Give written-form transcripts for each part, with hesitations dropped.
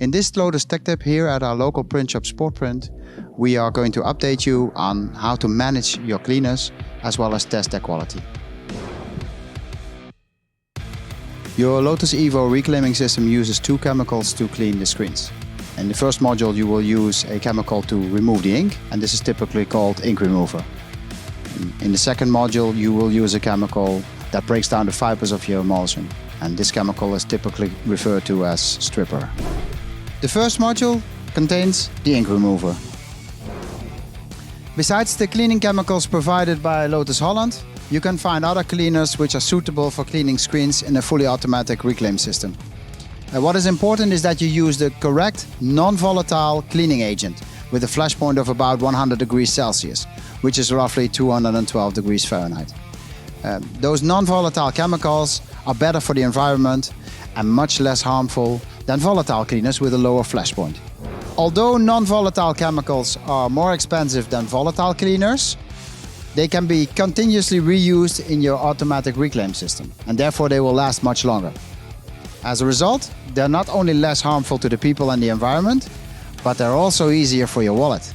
In this Lotus Tech Tip here at our local print shop Sportprint, we are going to update you on how to manage your cleaners as well as test their quality. Your Lotus Evo reclaiming system uses two chemicals to clean the screens. In the first module you will use a chemical to remove the ink, and this is typically called ink remover. In the second module you will use a chemical that breaks down the fibers of your emulsion, and this chemical is typically referred to as stripper. The first module contains the ink remover. Besides the cleaning chemicals provided by Lotus Holland, you can find other cleaners which are suitable for cleaning screens in a fully automatic reclaim system. What is important is that you use the correct non-volatile cleaning agent with a flash point of about 100 degrees Celsius, which is roughly 212 degrees Fahrenheit. Those non-volatile chemicals are better for the environment and much less harmful than volatile cleaners with a lower flash point. Although non-volatile chemicals are more expensive than volatile cleaners, they can be continuously reused in your automatic reclaim system, and therefore they will last much longer. As a result, they're not only less harmful to the people and the environment, but they're also easier for your wallet.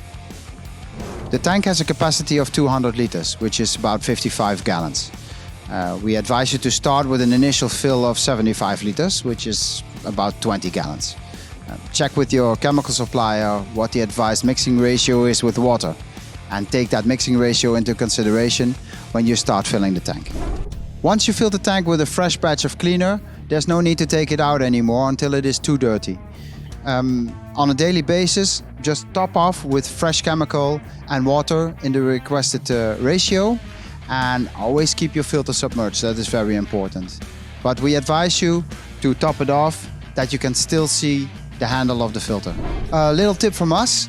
The tank has a capacity of 200 liters, which is about 55 gallons. We advise you to start with an initial fill of 75 liters, which is about 20 gallons. Check with your chemical supplier what the advised mixing ratio is with water, and take that mixing ratio into consideration when you start filling the tank. Once you fill the tank with a fresh batch of cleaner, there's no need to take it out anymore until it is too dirty. On a daily basis, just top off with fresh chemical and water in the requested ratio, and always keep your filter submerged. That is very important. But we advise you to top it off that you can still see the handle of the filter. A little tip from us,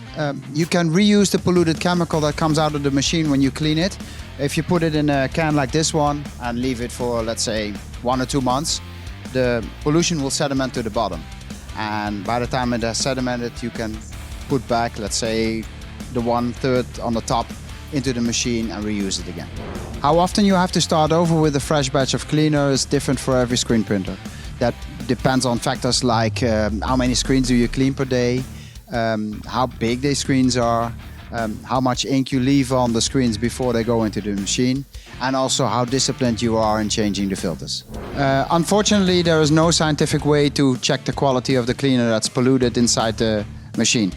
you can reuse the polluted chemical that comes out of the machine when you clean it. If you put it in a can like this one and leave it for, let's say, 1 or 2 months, the pollution will sediment to the bottom. And by the time it has sedimented, you can put back, let's say, the 1/3 on the top into the machine and reuse it again. How often you have to start over with a fresh batch of cleaner is different for every screen printer. That depends on factors like how many screens do you clean per day, how big the screens are, how much ink you leave on the screens before they go into the machine, and also how disciplined you are in changing the filters. Unfortunately, there is no scientific way to check the quality of the cleaner that's polluted inside the machine.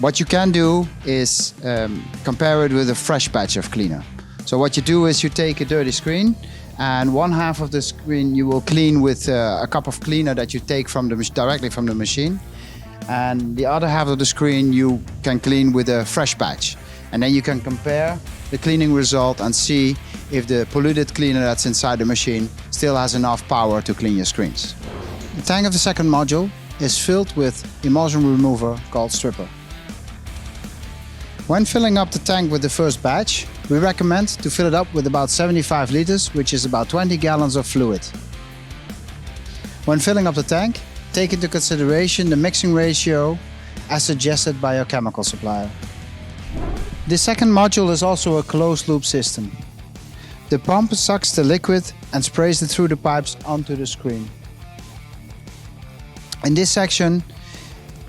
What you can do is compare it with a fresh batch of cleaner. So what you do is you take a dirty screen, and one half of the screen you will clean with a cup of cleaner that you take directly from the machine, and the other half of the screen you can clean with a fresh batch. And then you can compare the cleaning result and see if the polluted cleaner that's inside the machine still has enough power to clean your screens. The tank of the second module is filled with emulsion remover called stripper. When filling up the tank with the first batch, we recommend to fill it up with about 75 liters, which is about 20 gallons of fluid. When filling up the tank, take into consideration the mixing ratio as suggested by your chemical supplier. The second module is also a closed loop system. The pump sucks the liquid and sprays it through the pipes onto the screen. In this section,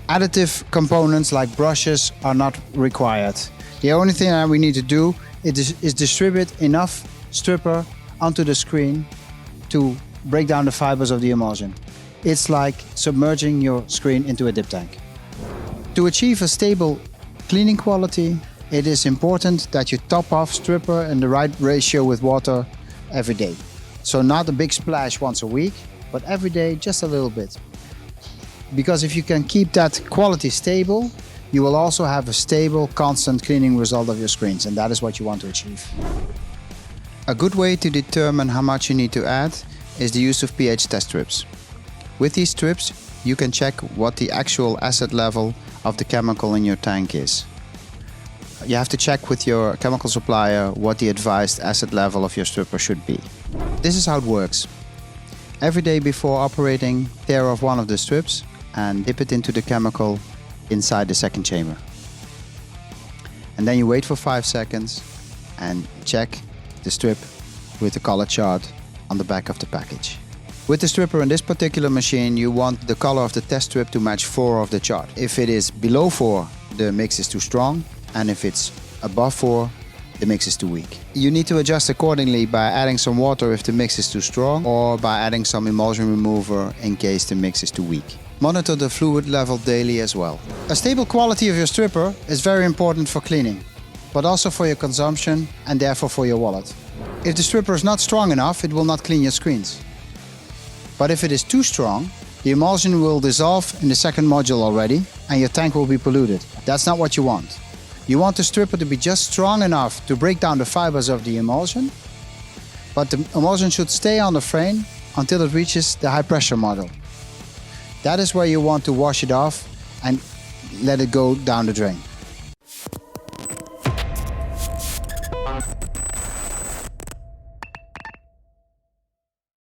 additive components like brushes are not required. The only thing that we need to do is distribute enough stripper onto the screen to break down the fibers of the emulsion. It's like submerging your screen into a dip tank. To achieve a stable cleaning quality, it is important that you top off stripper in the right ratio with water every day. So not a big splash once a week, but every day just a little bit. Because if you can keep that quality stable, you will also have a stable, constant cleaning result of your screens, and that is what you want to achieve. A good way to determine how much you need to add is the use of pH test strips. With these strips, you can check what the actual acid level of the chemical in your tank is. You have to check with your chemical supplier what the advised acid level of your stripper should be. This is how it works. Every day before operating, tear off one of the strips and dip it into the chemical inside the second chamber. And then you wait for 5 seconds and check the strip with the color chart on the back of the package. With the stripper in this particular machine, you want the color of the test strip to match 4 of the chart. If it is below 4, the mix is too strong, and if it's above 4, the mix is too weak. You need to adjust accordingly by adding some water if the mix is too strong, or by adding some emulsion remover in case the mix is too weak. Monitor the fluid level daily as well. A stable quality of your stripper is very important for cleaning, but also for your consumption and therefore for your wallet. If the stripper is not strong enough, it will not clean your screens. But if it is too strong, the emulsion will dissolve in the second module already and your tank will be polluted. That's not what you want. You want the stripper to be just strong enough to break down the fibers of the emulsion, but the emulsion should stay on the frame until it reaches the high pressure model. That is where you want to wash it off and let it go down the drain.